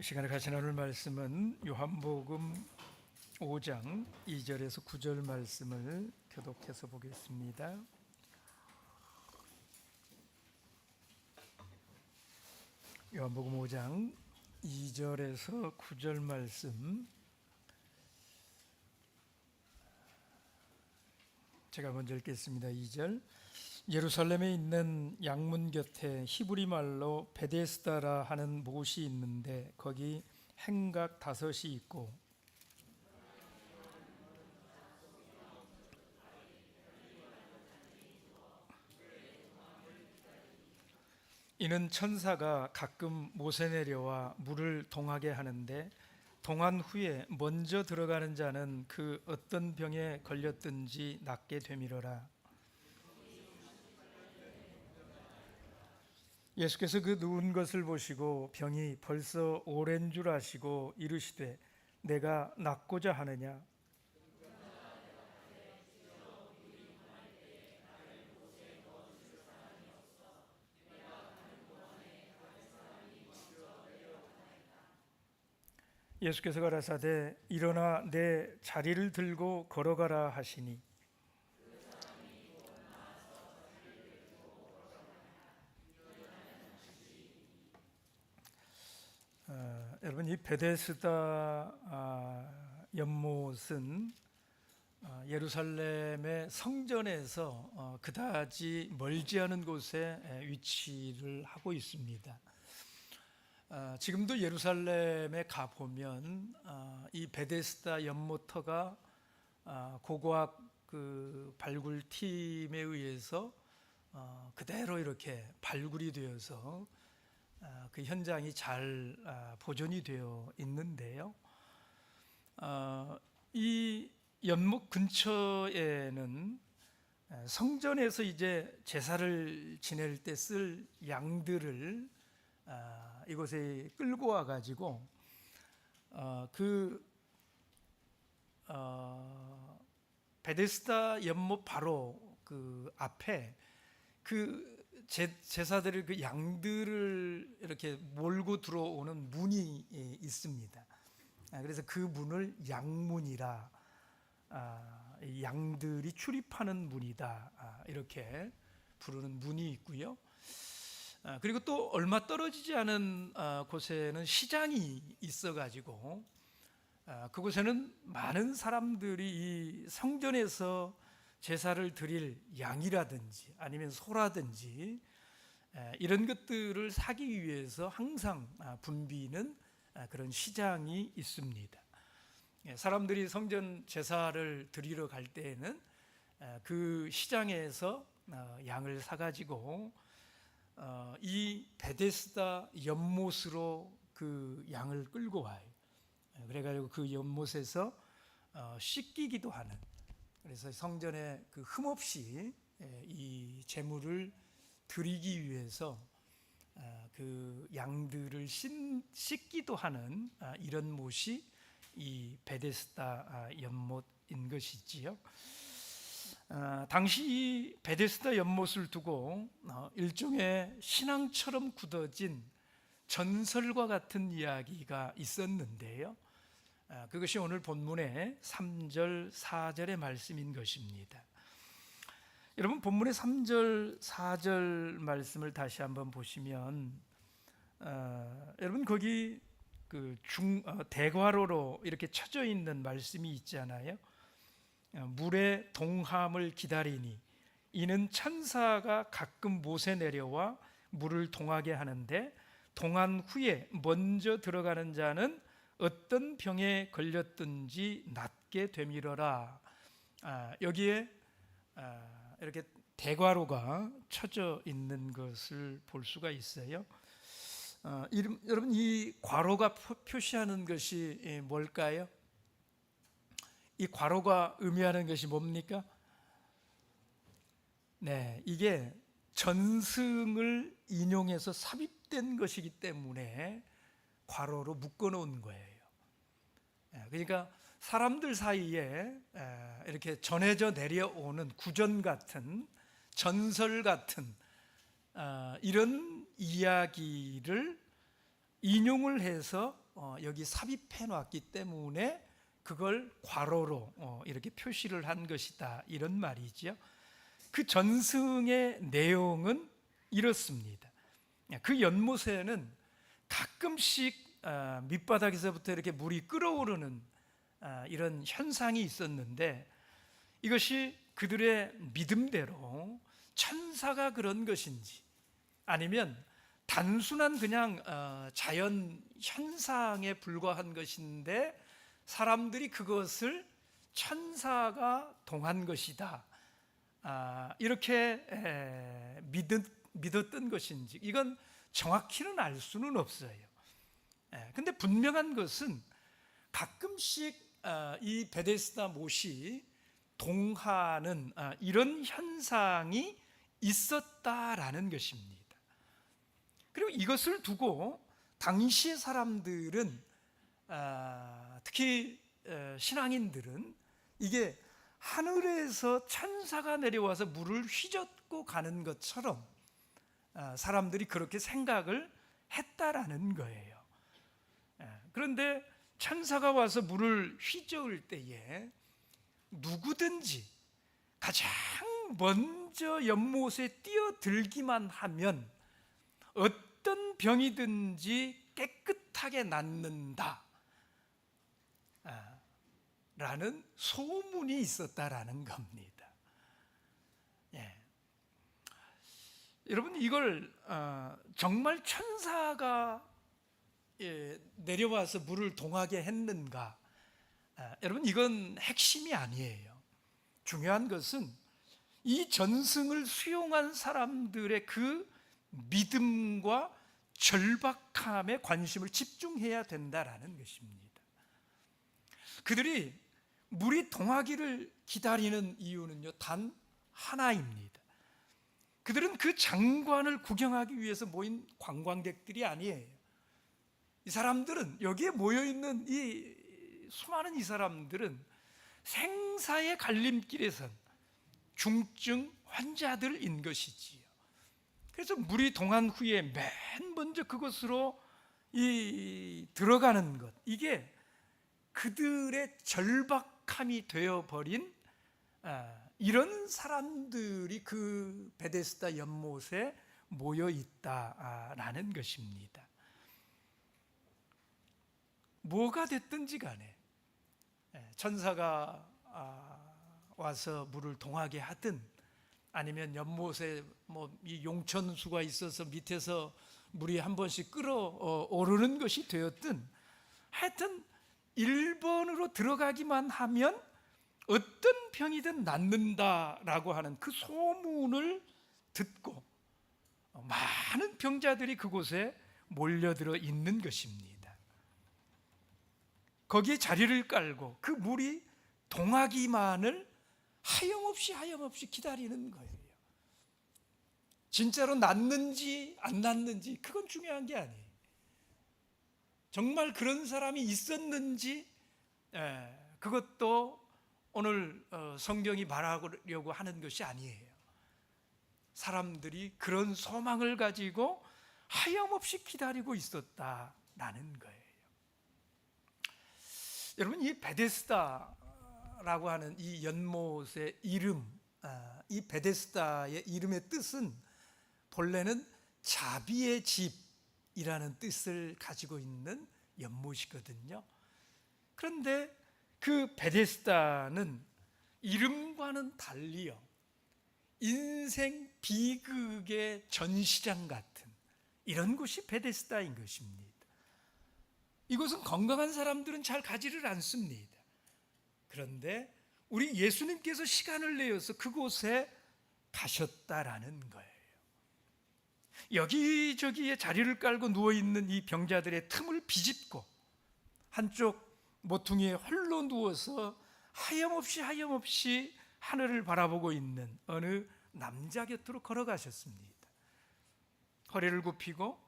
시간에 같이 나눌 말씀은 요한복음 5장 2절에서 9절 말씀을 교독해서 보겠습니다. 요한복음 5장 2절에서 9절 말씀, 제가 먼저 읽겠습니다. 2절. 예루살렘에 있는 양문 곁에 히브리 말로 베데스다라 하는 못이 있는데 거기 행각 5이 있고 이는 천사가 가끔 못에 내려와 물을 동하게 하는데 동한 후에 먼저 들어가는 자는 그 어떤 병에 걸렸든지 낫게 되미러라. 예수께서 그 누운 것을 보시고 병이 벌써 오랜 줄 아시고 이르시되 내가 낫고자 하느냐. 예수께서 가라사대 일어나 내 자리를 들고 걸어가라 하시니 여러분, 이 베데스다 연못은 예루살렘의 성전에서 그다지 멀지 않은 곳에 위치를 하고 있습니다. 지금도 예루살렘에 가보면 이 베데스다 연못터가 고고학 그 발굴팀에 의해서 그대로 이렇게 발굴이 되어서 그 현장이 잘 보존이 되어 있는데요. 이 연못 근처에는 성전에서 이제 제사를 지낼 때 쓸 양들을 이곳에 끌고 와 가지고 베데스다 연못 바로 그 앞에 그 제사드릴 그 양들을 이렇게 몰고 들어오는 문이 있습니다. 그래서 그 문을 양문이라, 양들이 출입하는 문이다, 이렇게 부르는 문이 있고요. 그리고 또 얼마 떨어지지 않은 곳에는 시장이 있어가지고 그곳에는 많은 사람들이 이 성전에서 제사를 드릴 양이라든지 아니면 소라든지 이런 것들을 사기 위해서 항상 붐비는 그런 시장이 있습니다. 사람들이 성전 제사를 드리러 갈 때에는 그 시장에서 양을 사가지고 이 베데스다 연못으로 그 양을 끌고 와요. 그래가지고 그 연못에서 씻기기도 하는, 그래서 성전에 그 흠없이 이 제물을 드리기 위해서 그 양들을 씻기도 하는 이런 못이 이 베데스다 연못인 것이지요. 당시 이 베데스다 연못을 두고 일종의 신앙처럼 굳어진 전설과 같은 이야기가 있었는데요. 그것이 오늘 본문의 3절, 4절의 말씀인 것입니다. 여러분, 본문의 3절, 4절 말씀을 다시 한번 보시면 여러분 거기 그 대괄호로 이렇게 쳐져 있는 말씀이 있잖아요. 물의 동함을 기다리니 이는 천사가 가끔 못에 내려와 물을 동하게 하는데 동한 후에 먼저 들어가는 자는 어떤 병에 걸렸든지 낫게 되미러라. 여기에 이렇게 대괄호가 쳐져 있는 것을 볼 수가 있어요. 여러분, 이 괄호가 표시하는 것이 뭘까요? 이 괄호가 의미하는 것이 뭡니까? 네, 이게 전승을 인용해서 삽입된 것이기 때문에 괄호로 묶어놓은 거예요. 그러니까 사람들 사이에 이렇게 전해져 내려오는 구전 같은, 전설 같은 이런 이야기를 인용을 해서 여기 삽입해 놨기 때문에 그걸 괄호로 이렇게 표시를 한 것이다, 이런 말이죠. 그 전승의 내용은 이렇습니다. 그 연못에는 가끔씩 밑바닥에서부터 이렇게 물이 끓어오르는 이런 현상이 있었는데, 이것이 그들의 믿음대로 천사가 그런 것인지 아니면 단순한 그냥 자연 현상에 불과한 것인데 사람들이 그것을 천사가 동한 것이다, 이렇게 믿었던 것인지, 이건 정확히는 알 수는 없어요. 근데 분명한 것은 가끔씩 이 베데스다 못이 동하는 이런 현상이 있었다라는 것입니다. 그리고 이것을 두고 당시의 사람들은, 특히 신앙인들은 이게 하늘에서 천사가 내려와서 물을 휘젓고 가는 것처럼 사람들이 그렇게 생각을 했다라는 거예요. 그런데 천사가 와서 물을 휘저을 때에 누구든지 가장 먼저 연못에 뛰어들기만 하면 어떤 병이든지 깨끗하게 낫는다 라는 소문이 있었다라는 겁니다. 여러분, 이걸 정말 천사가 내려와서 물을 동하게 했는가? 여러분, 이건 핵심이 아니에요. 중요한 것은 이 전승을 수용한 사람들의 그 믿음과 절박함에 관심을 집중해야 된다라는 것입니다. 그들이 물이 동하기를 기다리는 이유는요, 단 하나입니다. 그들은 그 장관을 구경하기 위해서 모인 관광객들이 아니에요. 이 사람들은, 여기에 모여있는 이 수많은 이 사람들은 생사의 갈림길에 선 중증 환자들인 것이지요. 그래서 물이 동한 후에 맨 먼저 그것으로 들어가는 것, 이게 그들의 절박함이 되어버린 이런 사람들이 그 베데스다 연못에 모여 있다라는 것입니다. 뭐가 됐든지 간에 천사가 와서 물을 동하게 하든 아니면 연못에 이 용천수가 있어서 밑에서 물이 한 번씩 끓어오르는 것이 되었든, 하여튼 1번으로 들어가기만 하면 어떤 병이든 낫는다라고 하는 그 소문을 듣고 많은 병자들이 그곳에 몰려들어 있는 것입니다. 거기에 자리를 깔고 그 물이 동하기만을 하염없이 기다리는 거예요. 진짜로 낫는지 안 낫는지 그건 중요한 게 아니에요. 정말 그런 사람이 있었는지 그것도 오늘 성경이 말하려고 하는 것이 아니에요. 사람들이 그런 소망을 가지고 하염없이 기다리고 있었다라는 거예요. 여러분, 이 베데스다라고 하는 이 연못의 이름, 이 베데스다의 이름의 뜻은 본래는 자비의 집이라는 뜻을 가지고 있는 연못이거든요. 그런데 그 베데스다는 이름과는 달리요, 인생 비극의 전시장 같은 이런 곳이 베데스다인 것입니다. 이곳은 건강한 사람들은 잘 가지를 않습니다. 그런데 우리 예수님께서 시간을 내어서 그곳에 가셨다라는 거예요. 여기저기에 자리를 깔고 누워있는 이 병자들의 틈을 비집고 한쪽 모퉁이에 홀로 누워서 하염없이 하늘을 바라보고 있는 어느 남자 곁으로 걸어가셨습니다. 허리를 굽히고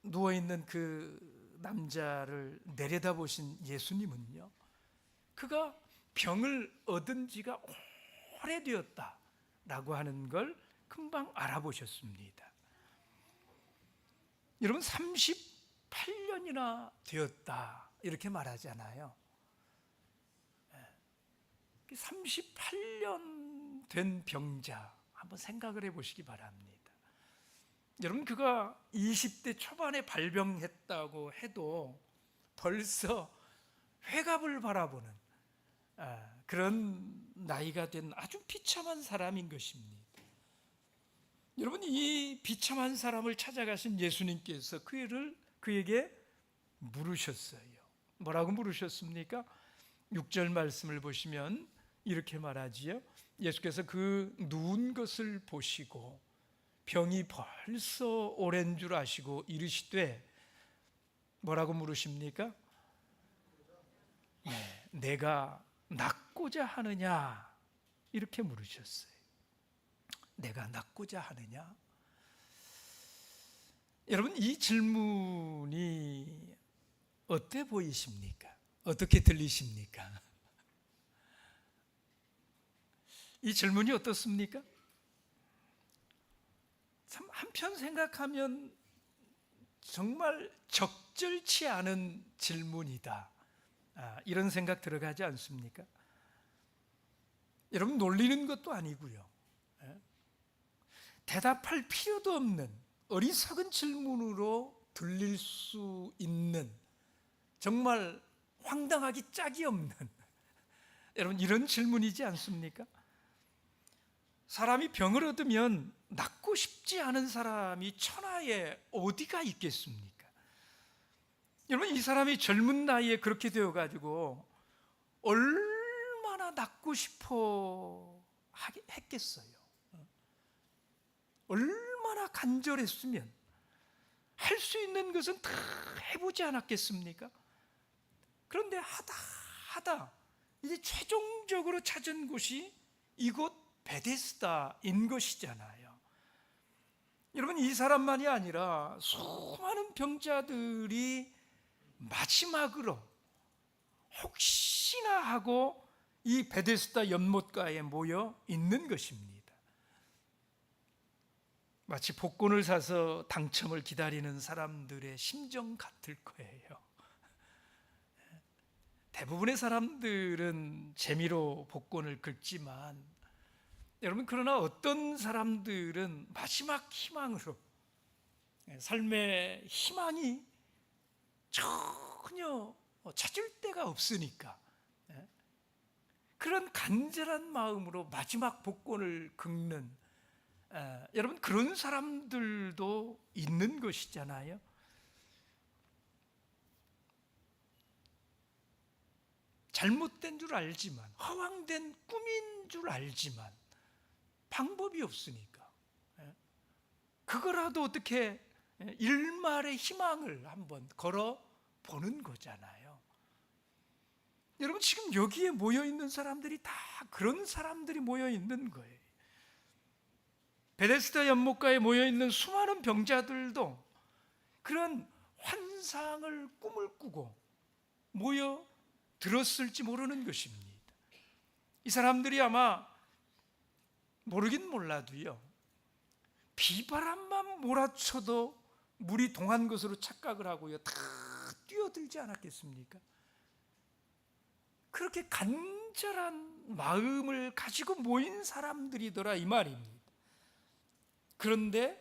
누워있는 그 남자를 내려다보신 예수님은요, 그가 병을 얻은 지가 오래되었다라고 하는 걸 금방 알아보셨습니다. 여러분 38년이나 되었다 이렇게 말하잖아요. 38년 된 병자 한번 생각을 해보시기 바랍니다. 여러분 그가 20대 초반에 발병했다고 해도 벌써 회갑을 바라보는 그런 나이가 된 아주 비참한 사람인 것입니다. 여러분 이 비참한 사람을 찾아가신 예수님께서 그에게 물으셨어요. 뭐라고 물으셨습니까? 6절 말씀을 보시면 이렇게 말하지요. 예수께서 그 누운 것을 보시고 병이 벌써 오랜 줄 아시고 이르시되 뭐라고 물으십니까? 네, 내가 낫고자 하느냐 이렇게 물으셨어요. 내가 낫고자 하느냐? 여러분 이 질문이 어때 보이십니까? 어떻게 들리십니까? 이 질문이 어떻습니까? 참 한편 생각하면 정말 적절치 않은 질문이다. 이런 생각 들어가지 않습니까? 여러분 놀리는 것도 아니고요. 대답할 필요도 없는 어리석은 질문으로 들릴 수 있는 정말 황당하기 짝이 없는 여러분 이런 질문이지 않습니까? 사람이 병을 얻으면 낫고 싶지 않은 사람이 천하에 어디가 있겠습니까? 여러분 이 사람이 젊은 나이에 그렇게 되어가지고 얼마나 낫고 싶어 했겠어요. 얼마나 간절했으면 할 수 있는 것은 다 해보지 않았겠습니까? 그런데 하다 이제 최종적으로 찾은 곳이 이곳 베데스다인 것이잖아요. 여러분 이 사람만이 아니라 수많은 병자들이 마지막으로 혹시나 하고 이 베데스다 연못가에 모여 있는 것입니다. 마치 복권을 사서 당첨을 기다리는 사람들의 심정 같을 거예요. 대부분의 사람들은 재미로 복권을 긁지만 여러분 그러나 어떤 사람들은 마지막 희망으로 삶의 희망이 전혀 찾을 데가 없으니까 그런 간절한 마음으로 마지막 복권을 긁는 여러분 그런 사람들도 있는 것이잖아요. 잘못된 줄 알지만 허황된 꿈인 줄 알지만 방법이 없으니까 그거라도 어떻게 일말의 희망을 한번 걸어보는 거잖아요. 여러분 지금 여기에 모여있는 사람들이 다 그런 사람들이 모여있는 거예요. 베데스다 연못가에 모여있는 수많은 병자들도 그런 환상을 꿈을 꾸고 모여 들었을지 모르는 것입니다. 이 사람들이 아마 모르긴 몰라도요 비바람만 몰아쳐도 물이 동한 것으로 착각을 하고요 다 뛰어들지 않았겠습니까? 그렇게 간절한 마음을 가지고 모인 사람들이더라 이 말입니다. 그런데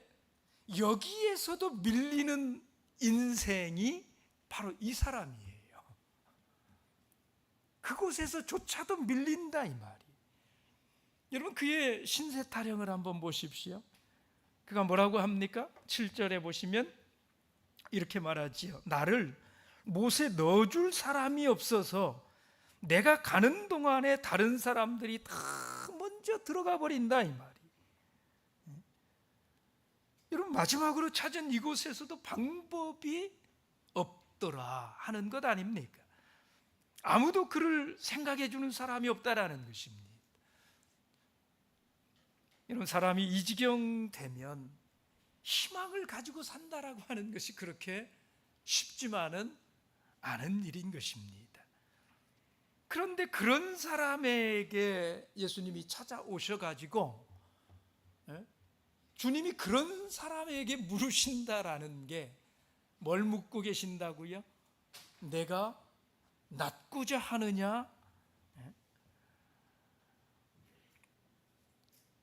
여기에서도 밀리는 인생이 바로 이 사람이에요. 그곳에서조차도 밀린다 이 말이에요. 여러분 그의 신세 타령을 한번 보십시오. 그가 뭐라고 합니까? 7절에 보시면 이렇게 말하지요. 나를 못에 넣어줄 사람이 없어서 내가 가는 동안에 다른 사람들이 다 먼저 들어가 버린다 이 말이에요. 여러분 마지막으로 찾은 이곳에서도 방법이 없더라 하는 것 아닙니까? 아무도 그를 생각해 주는 사람이 없다라는 것입니다. 여러분 사람이 이 지경 되면 희망을 가지고 산다라고 하는 것이 그렇게 쉽지만은 않은 일인 것입니다. 그런데 그런 사람에게 예수님이 찾아오셔가지고 주님이 그런 사람에게 물으신다라는 게 뭘 묻고 계신다고요? 내가 낫고자 하느냐?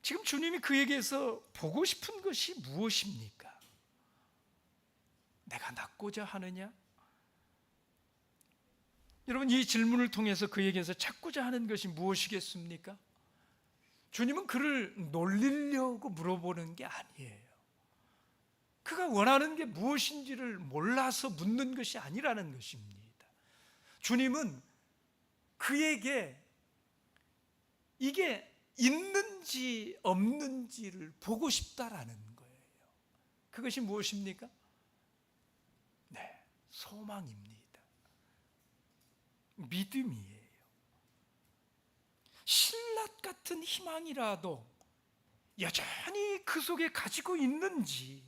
지금 주님이 그에게서 보고 싶은 것이 무엇입니까? 내가 낫고자 하느냐? 여러분, 이 질문을 통해서 그에게서 찾고자 하는 것이 무엇이겠습니까? 주님은 그를 놀리려고 물어보는 게 아니에요. 그가 원하는 게 무엇인지를 몰라서 묻는 것이 아니라는 것입니다. 주님은 그에게 이게 있는지 없는지를 보고 싶다라는 거예요. 그것이 무엇입니까? 네, 소망입니다. 믿음이에요. 신라 같은 희망이라도 여전히 그 속에 가지고 있는지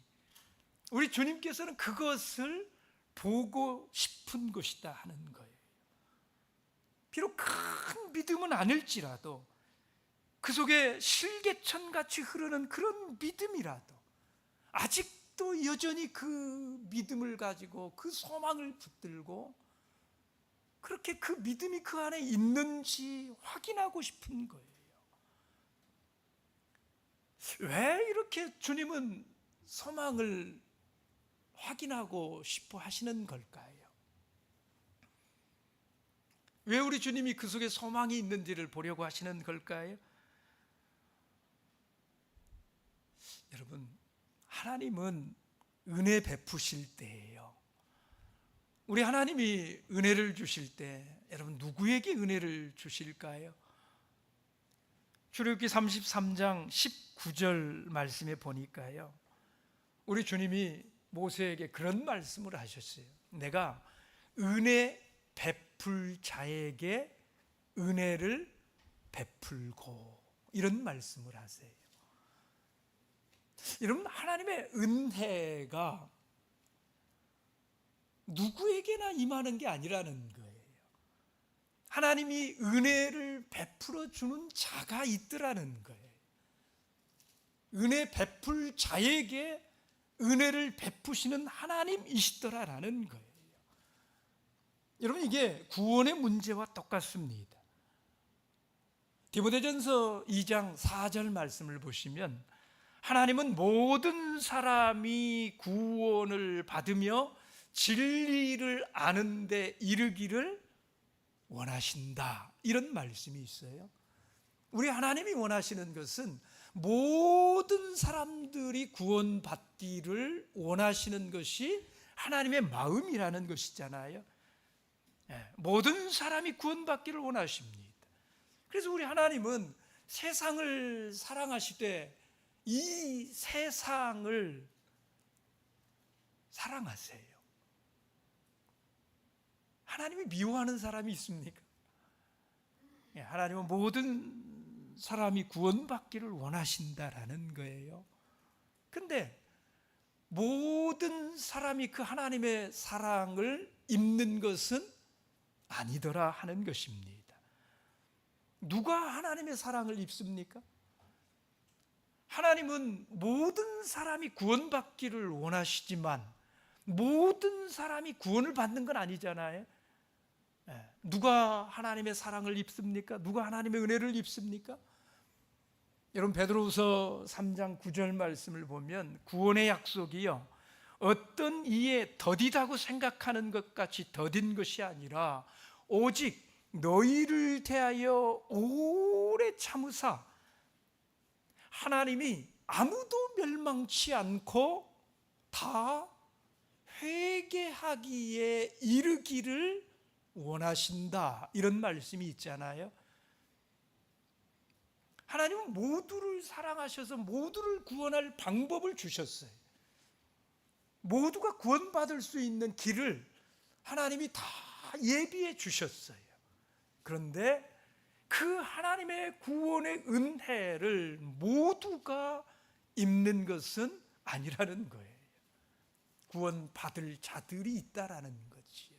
우리 주님께서는 그것을 보고 싶은 것이다 하는 거예요. 비록 큰 믿음은 아닐지라도 그 속에 실개천같이 흐르는 그런 믿음이라도 아직도 여전히 그 믿음을 가지고 그 소망을 붙들고 그렇게 그 믿음이 그 안에 있는지 확인하고 싶은 거예요. 왜 이렇게 주님은 소망을 확인하고 싶어 하시는 걸까요? 왜 우리 주님이 그 속에 소망이 있는지를 보려고 하시는 걸까요? 여러분, 하나님은 은혜 베푸실 때예요. 우리 하나님이 은혜를 주실 때 여러분 누구에게 은혜를 주실까요? 출애굽기 33장 19절 말씀에 보니까요, 우리 주님이 모세에게 그런 말씀을 하셨어요. 내가 은혜 베풀 자에게 은혜를 베풀고, 이런 말씀을 하세요. 여러분, 하나님의 은혜가 누구에게나 임하는 게 아니라는 거예요. 하나님이 은혜를 베풀어 주는 자가 있더라는 거예요. 은혜 베풀 자에게 은혜를 베푸시는 하나님이시더라라는 거예요. 여러분, 이게 구원의 문제와 똑같습니다. 디모데전서 2장 4절 말씀을 보시면 하나님은 모든 사람이 구원을 받으며 진리를 아는 데 이르기를 원하신다, 이런 말씀이 있어요. 우리 하나님이 원하시는 것은 모든 사람들이 구원받기를 원하시는 것이 하나님의 마음이라는 것이잖아요. 모든 사람이 구원받기를 원하십니다. 그래서 우리 하나님은 세상을 사랑하시되 이 세상을 사랑하세요. 하나님이 미워하는 사람이 있습니까? 하나님은 모든 사람이 구원받기를 원하신다라는 거예요. 근데 모든 사람이 그 하나님의 사랑을 입는 것은 아니더라 하는 것입니다. 누가 하나님의 사랑을 입습니까? 하나님은 모든 사람이 구원받기를 원하시지만 모든 사람이 구원을 받는 건 아니잖아요. 누가 하나님의 사랑을 입습니까? 누가 하나님의 은혜를 입습니까? 여러분, 베드로후서 3장 9절 말씀을 보면 구원의 약속이요, 어떤 이에 더디다고 생각하는 것 같이 더딘 것이 아니라 오직 너희를 대하여 오래 참으사 하나님이 아무도 멸망치 않고 다 회개하기에 이르기를 원하신다, 이런 말씀이 있잖아요. 하나님은 모두를 사랑하셔서 모두를 구원할 방법을 주셨어요. 모두가 구원받을 수 있는 길을 하나님이 다 예비해 주셨어요. 그런데 그 하나님의 구원의 은혜를 모두가 입는 것은 아니라는 거예요. 구원받을 자들이 있다라는 거지요.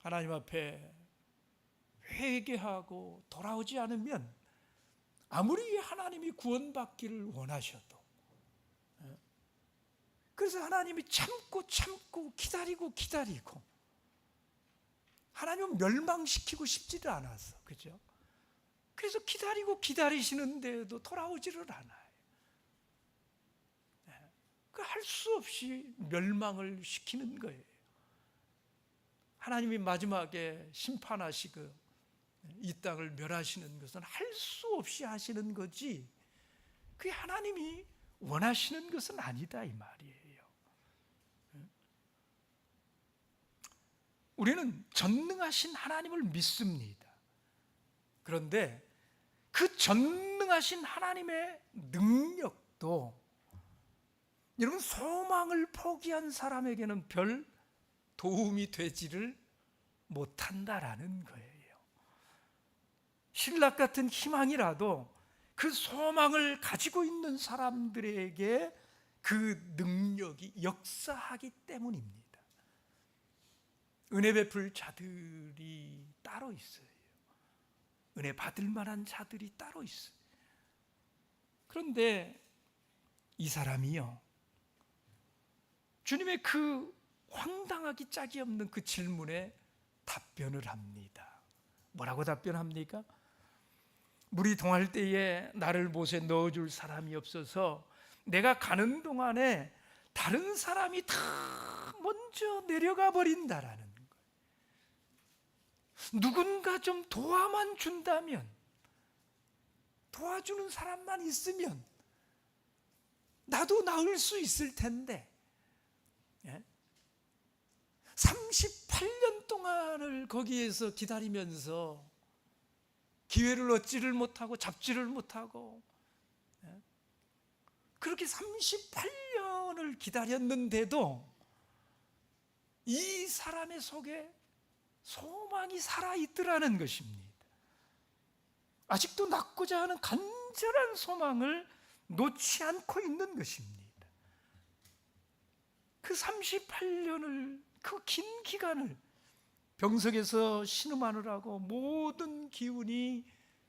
하나님 앞에 회개하고 돌아오지 않으면 아무리 하나님이 구원받기를 원하셔도 그래서 하나님이 참고 기다리고 하나님은 멸망시키고 싶지를 않아서, 그죠? 그래서 기다리시는데도 돌아오지를 않아요. 할 수 없이 멸망을 시키는 거예요. 하나님이 마지막에 심판하시고 이 땅을 멸하시는 것은 할 수 없이 하시는 거지, 그게 하나님이 원하시는 것은 아니다, 이 말이에요. 우리는 전능하신 하나님을 믿습니다. 그런데 그 전능하신 하나님의 능력도 여러분, 소망을 포기한 사람에게는 별 도움이 되지를 못한다라는 거예요. 신락 같은 희망이라도 그 소망을 가지고 있는 사람들에게 그 능력이 역사하기 때문입니다. 은혜 베풀 자들이 따로 있어요. 은혜 받을 만한 자들이 따로 있어요. 그런데 이 사람이요, 주님의 그 황당하기 짝이 없는 그 질문에 답변을 합니다. 뭐라고 답변합니까? 물이 동할 때에 나를 못에 넣어줄 사람이 없어서 내가 가는 동안에 다른 사람이 다 먼저 내려가 버린다라는 거예요. 누군가 좀 도와만 준다면, 도와주는 사람만 있으면 나도 나을 수 있을 텐데, 38년 동안을 거기에서 기다리면서 기회를 얻지를 못하고 잡지를 못하고, 그렇게 38년을 기다렸는데도 이 사람의 속에 소망이 살아있더라는 것입니다. 아직도 낳고자 하는 간절한 소망을 놓지 않고 있는 것입니다. 그 38년을, 그 긴 기간을 병석에서 신음하느라고 모든 기운이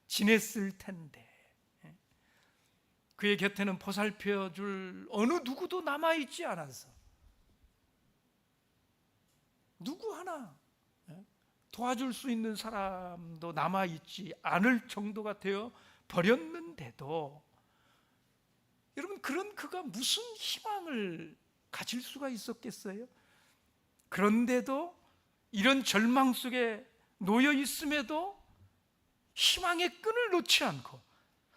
지냈을 텐데, 그의 곁에는 보살펴 줄 어느 누구도 남아있지 않아서, 누구 하나 도와줄 수 있는 사람도 남아있지 않을 정도가 되어 버렸는데도, 여러분, 그런 그가 무슨 희망을 가질 수가 있었겠어요? 그런데도 이런 절망 속에 놓여 있음에도 희망의 끈을 놓지 않고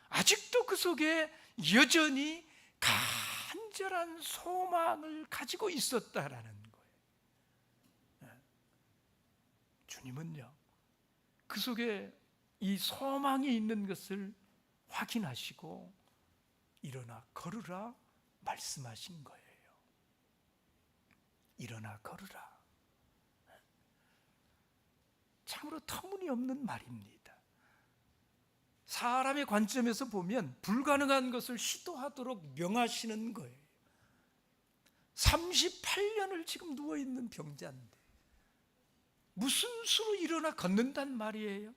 아직도 그 속에 여전히 간절한 소망을 가지고 있었다라는 거예요. 주님은요, 그 속에 이 소망이 있는 것을 확인하시고 일어나 걸으라 말씀하신 거예요. 일어나 걸으라. 참으로 터무니없는 말입니다. 사람의 관점에서 보면 불가능한 것을 시도하도록 명하시는 거예요. 38년을 지금 누워있는 병자인데 무슨 수로 일어나 걷는단 말이에요?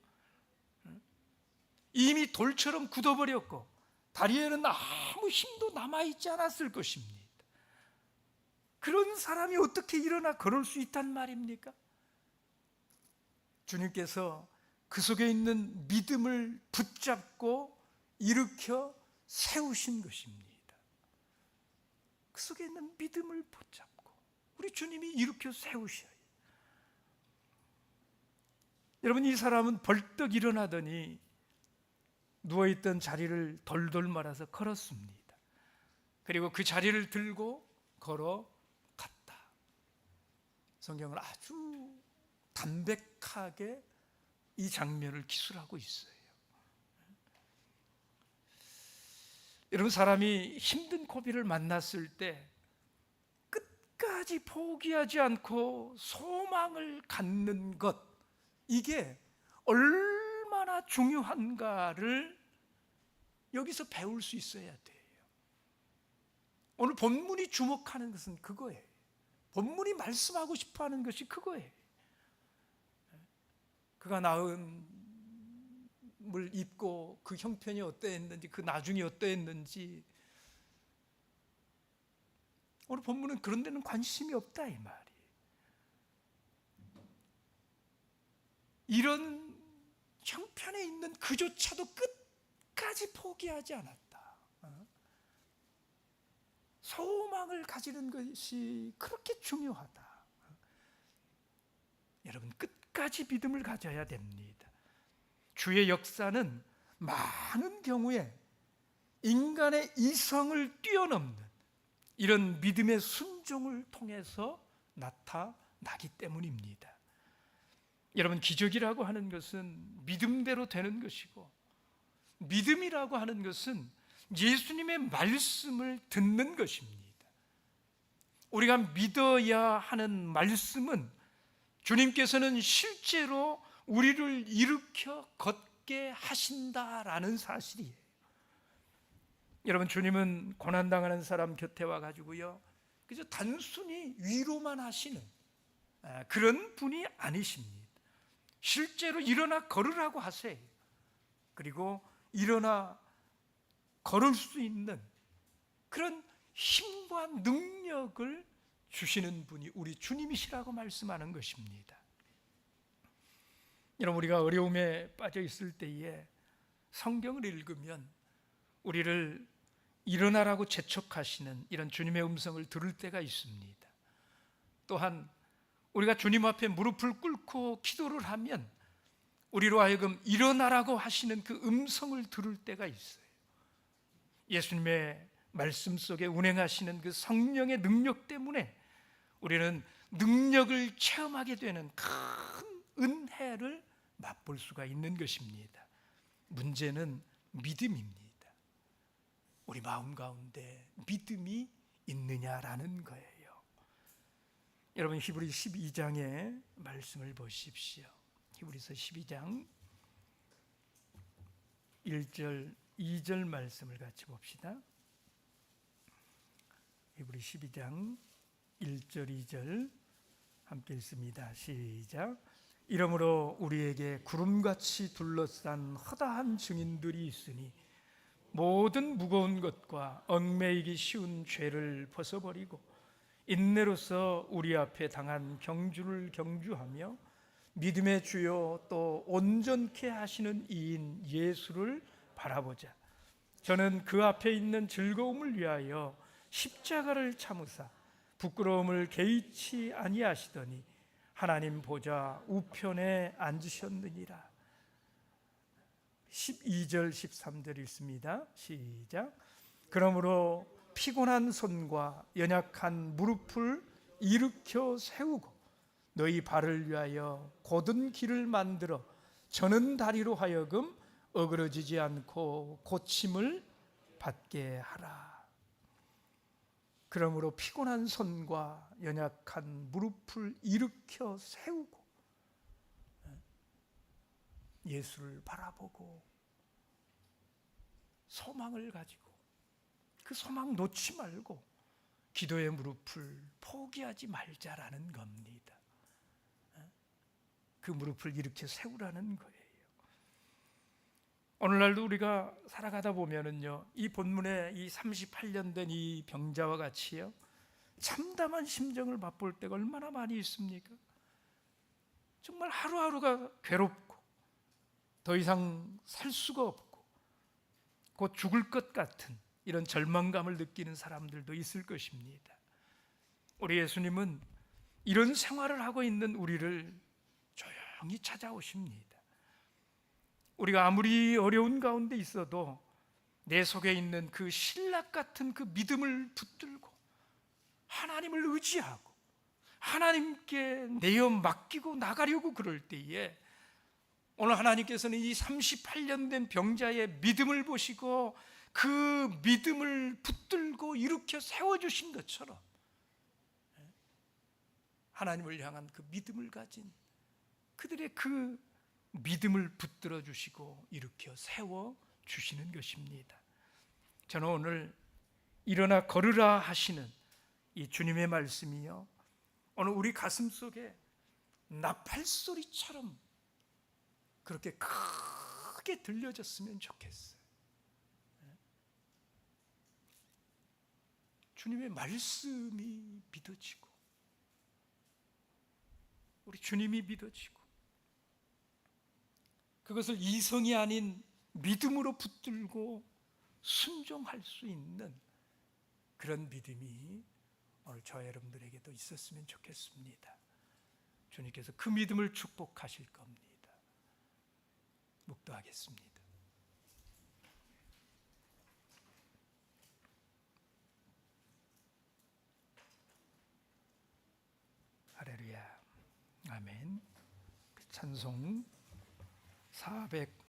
이미 돌처럼 굳어버렸고 다리에는 아무 힘도 남아있지 않았을 것입니다. 그런 사람이 어떻게 일어나 걸을 수 있단 말입니까? 주님께서 그 속에 있는 믿음을 붙잡고 일으켜 세우신 것입니다. 그 속에 있는 믿음을 붙잡고 우리 주님이 일으켜 세우셔요. 여러분, 이 사람은 벌떡 일어나더니 누워있던 자리를 돌돌 말아서 걸었습니다. 그리고 그 자리를 들고 걸어갔다. 성경은 아주 담백하게 이 장면을 기술하고 있어요. 여러분, 사람이 힘든 고비를 만났을 때 끝까지 포기하지 않고 소망을 갖는 것, 이게 얼마나 중요한가를 여기서 배울 수 있어야 돼요. 오늘 본문이 주목하는 것은 그거예요. 본문이 말씀하고 싶어하는 것이 그거예요. 그가 나음을 입고 그 형편이 어떠했는지, 그 나중이 어떠했는지, 오늘 본문은 그런 데는 관심이 없다 이 말이. 이런 형편에 있는 그조차도 끝까지 포기하지 않았다. 소망을 가지는 것이 그렇게 중요하다. 여러분, 끝까지 믿음을 가져야 됩니다. 주의 역사는 많은 경우에 인간의 이성을 뛰어넘는 이런 믿음의 순종을 통해서 나타나기 때문입니다. 여러분, 기적이라고 하는 것은 믿음대로 되는 것이고, 믿음이라고 하는 것은 예수님의 말씀을 듣는 것입니다. 우리가 믿어야 하는 말씀은 주님께서는 실제로 우리를 일으켜 걷게 하신다라는 사실이에요. 여러분, 주님은 고난당하는 사람 곁에 와가지고요, 그저 단순히 위로만 하시는 그런 분이 아니십니다. 실제로 일어나 걸으라고 하세요. 그리고 일어나 걸을 수 있는 그런 힘과 능력을 주시는 분이 우리 주님이시라고 말씀하는 것입니다. 여러분, 우리가 어려움에 빠져 있을 때에 성경을 읽으면 우리를 일어나라고 재촉하시는 이런 주님의 음성을 들을 때가 있습니다. 또한 우리가 주님 앞에 무릎을 꿇고 기도를 하면 우리로 하여금 일어나라고 하시는 그 음성을 들을 때가 있어요. 예수님의 말씀 속에 운행하시는 그 성령의 능력 때문에 우리는 능력을 체험하게 되는 큰 은혜를 맛볼 수가 있는 것입니다. 문제는 믿음입니다. 우리 마음 가운데 믿음이 있느냐라는 거예요. 여러분, 히브리 12장의 말씀을 보십시오. 히브리서 12장 1절 2절 말씀을 같이 봅시다. 히브리 12장 1절 2절 함께 읽습니다. 시작. 이러므로 우리에게 구름같이 둘러싼 허다한 증인들이 있으니 모든 무거운 것과 얽매이기 쉬운 죄를 벗어버리고 인내로서 우리 앞에 당한 경주를 경주하며 믿음의 주요 또 온전케 하시는 이인 예수를 바라보자. 저는 그 앞에 있는 즐거움을 위하여 십자가를 참으사 부끄러움을 개의치 아니하시더니 하나님 보좌 우편에 앉으셨느니라. 12절 13절 읽습니다. 시작. 그러므로 피곤한 손과 연약한 무릎을 일으켜 세우고 너희 발을 위하여 곧은 길을 만들어 저는 다리로 하여금 어그러지지 않고 고침을 받게 하라. 그러므로 피곤한 손과 연약한 무릎을 일으켜 세우고 예수를 바라보고 소망을 가지고 그 소망 놓지 말고 기도의 무릎을 포기하지 말자라는 겁니다. 그 무릎을 일으켜 세우라는 거예요. 오늘날도 우리가 살아가다 보면은요, 이 본문에 이 38년 된 이 병자와 같이요, 참담한 심정을 맛볼 때가 얼마나 많이 있습니까? 정말 하루하루가 괴롭고 더 이상 살 수가 없고 곧 죽을 것 같은 이런 절망감을 느끼는 사람들도 있을 것입니다. 우리 예수님은 이런 생활을 하고 있는 우리를 조용히 찾아오십니다. 우리가 아무리 어려운 가운데 있어도 내 속에 있는 그 신락 같은 그 믿음을 붙들고 하나님을 의지하고 하나님께 내어 맡기고 나가려고 그럴 때에 오늘 하나님께서는 이 38년 된 병자의 믿음을 보시고 그 믿음을 붙들고 일으켜 세워주신 것처럼 하나님을 향한 그 믿음을 가진 그들의 그 믿음을 붙들어 주시고 일으켜 세워 주시는 것입니다. 저는 오늘 일어나 걸으라 하시는 이 주님의 말씀이요, 오늘 우리 가슴 속에 나팔 소리처럼 그렇게 크게 들려졌으면 좋겠어요. 주님의 말씀이 믿어지고 우리 주님이 믿어지고 그것을 이성이 아닌 믿음으로 붙들고 순종할 수 있는 그런 믿음이 오늘 저와 여러분들에게도 있었으면 좋겠습니다. 주님께서 그 믿음을 축복하실 겁니다. 묵도하겠습니다. 할렐루야. 아멘. 찬송 400